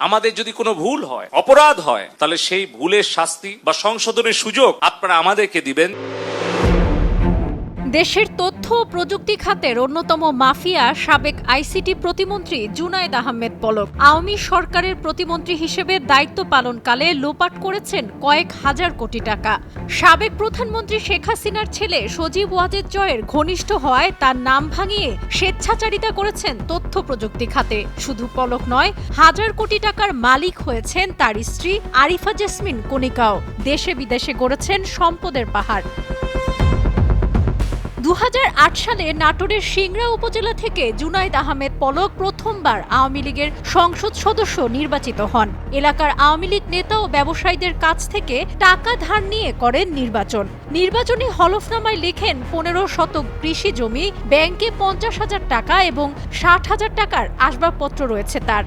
আমাদের যদি কোনো ভুল হয়, অপরাধ হয়, তাহলে সেই ভুলের শাস্তি বা সংশোধনের সুযোগ আপনারা আমাদেরকে দিবেন। দেশের তথ্য ও প্রযুক্তি খাতের অন্যতম মাফিয়া সাবেক আইসিটি প্রতিমন্ত্রী জুনায়েদ আহমেদ পলক আওয়ামী সরকারের প্রতিমন্ত্রী হিসেবে দায়িত্ব পালনকালে লোপাট করেছেন কয়েক হাজার কোটি টাকা। সাবেক প্রধানমন্ত্রী শেখ হাসিনার ছেলে সজীব ওয়াজেদ জয়ের ঘনিষ্ঠ হওয়ায় তার নাম ভাঙিয়ে স্বেচ্ছাচারিতা করেছেন তথ্য প্রযুক্তি খাতে। শুধু পলক নয়, হাজার কোটি টাকার মালিক হয়েছেন তার স্ত্রী আরিফা জেসমিন কণিকাও। দেশে বিদেশে গড়েছেন সম্পদের পাহাড়। 2008 সালে নাটোরের সিংড়া উপজেলা থেকে জুনায়েদ আহমেদ পলক প্রথমবার আওয়ামী লীগের সংসদ সদস্য নির্বাচিত হন। এলাকার আওয়ামী লীগ নেতা ও ব্যবসায়ীদের কাছ থেকে টাকা ধার নিয়ে করেন নির্বাচন। নির্বাচনী হলফনামায় লেখেন 15 শতক কৃষি জমি, ব্যাংকে 50,000 টাকা এবং 60,000 টাকার আসবাবপত্র রয়েছে তার।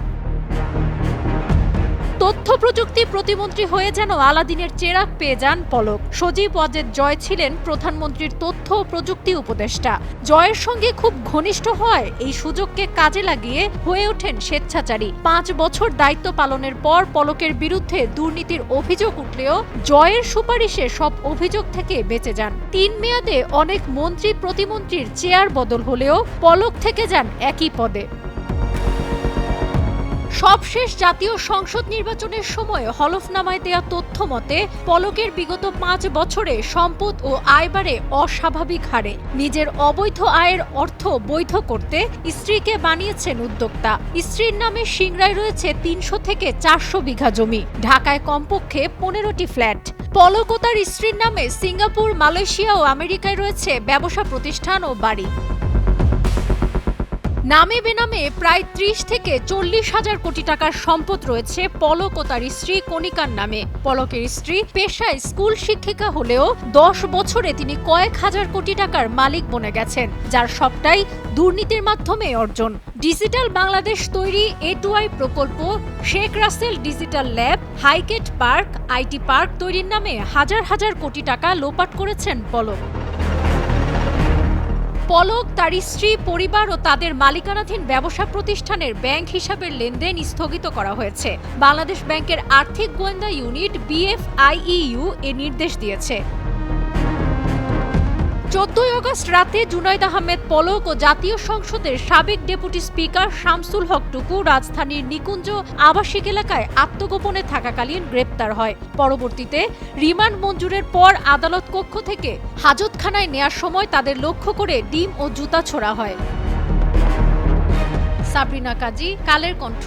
তথ্য প্রযুক্তি প্রতিমন্ত্রী হয়ে যেন আলাদিনের চেরাগ পেয়ে যান পলক। সজীব ওয়াজেদ জয় ছিলেন প্রধানমন্ত্রীর তথ্য ও প্রযুক্তি উপদেষ্টা। জয়ের সঙ্গে খুব ঘনিষ্ঠ হয় এই সুযোগকে কাজে লাগিয়ে হয়ে ওঠেন স্বেচ্ছাচারী। 5 বছর দায়িত্ব পালনের পর পলকের বিরুদ্ধে দুর্নীতির অভিযোগ উঠলেও জয়ের সুপারিশে সব অভিযোগ থেকে বেঁচে যান। 3 মেয়াদে অনেক মন্ত্রী প্রতিমন্ত্রীর চেয়ার বদল হলেও পলক থেকে যান একই পদে। সবশেষ জাতীয় সংসদ নির্বাচনের সময় হলফনামায় দেয়া তথ্য মতে পলকের বিগত 5 বছরে সম্পদ ও আয় বাড়ে অস্বাভাবিক হারে। নিজের অবৈধ আয়ের অর্থ বৈধ করতে স্ত্রীকে বানিয়েছেন উদ্যোক্তা। স্ত্রীর নামে সিংড়ায় রয়েছে 300 থেকে 400 বিঘা জমি, ঢাকায় কমপক্ষে 15টি ফ্ল্যাট। পলক ও তার স্ত্রীর নামে সিঙ্গাপুর, মালয়েশিয়া ও আমেরিকায় রয়েছে ব্যবসা প্রতিষ্ঠান ও বাড়ি। নামে বেনামে প্রায় 30 থেকে 40 হাজার কোটি টাকার সম্পদ রয়েছে পলক ও তার স্ত্রী কণিকার নামে। পলকের স্ত্রী পেশায় স্কুল শিক্ষিকা হলেও 10 বছরে তিনি কয়েক হাজার কোটি টাকার মালিক বনে গেছেন, যার সবটাই দুর্নীতির মাধ্যমে অর্জন। ডিজিটাল বাংলাদেশ তৈরি, A2I প্রকল্প, Sheikh Russel digital lab, Highgate park, IT park তৈরির নামে হাজার হাজার কোটি টাকা লোপাট করেছেন পলক। পলক, তার স্ত্রী, পরিবার ও তাদের মালিকানাধীন ব্যবসা প্রতিষ্ঠানের ব্যাংক হিসাবের লেনদেন স্থগিত করা হয়েছে। বাংলাদেশ ব্যাংকের আর্থিক গোয়েন্দা ইউনিট BFIEU এ নির্দেশ দিয়েছে। 14 আগস্ট রাতে জুনায়েদ আহমেদ পলক ও জাতীয় সংসদের সাবেক ডেপুটি স্পিকার শামসুল হক টুকু রাজধানীর নিকুঞ্জ আবাসিক এলাকায় আত্মগোপনে থাকাকালীন গ্রেপ্তার হয়। পরবর্তীতে রিমান্ড মঞ্জুরের পর আদালত কক্ষ থেকে হাজতখানায় নেয়ার সময় তাদের লক্ষ্য করে ডিম ও জুতা ছোড়া হয়। সাবরিনা কাজী, কালের কণ্ঠ।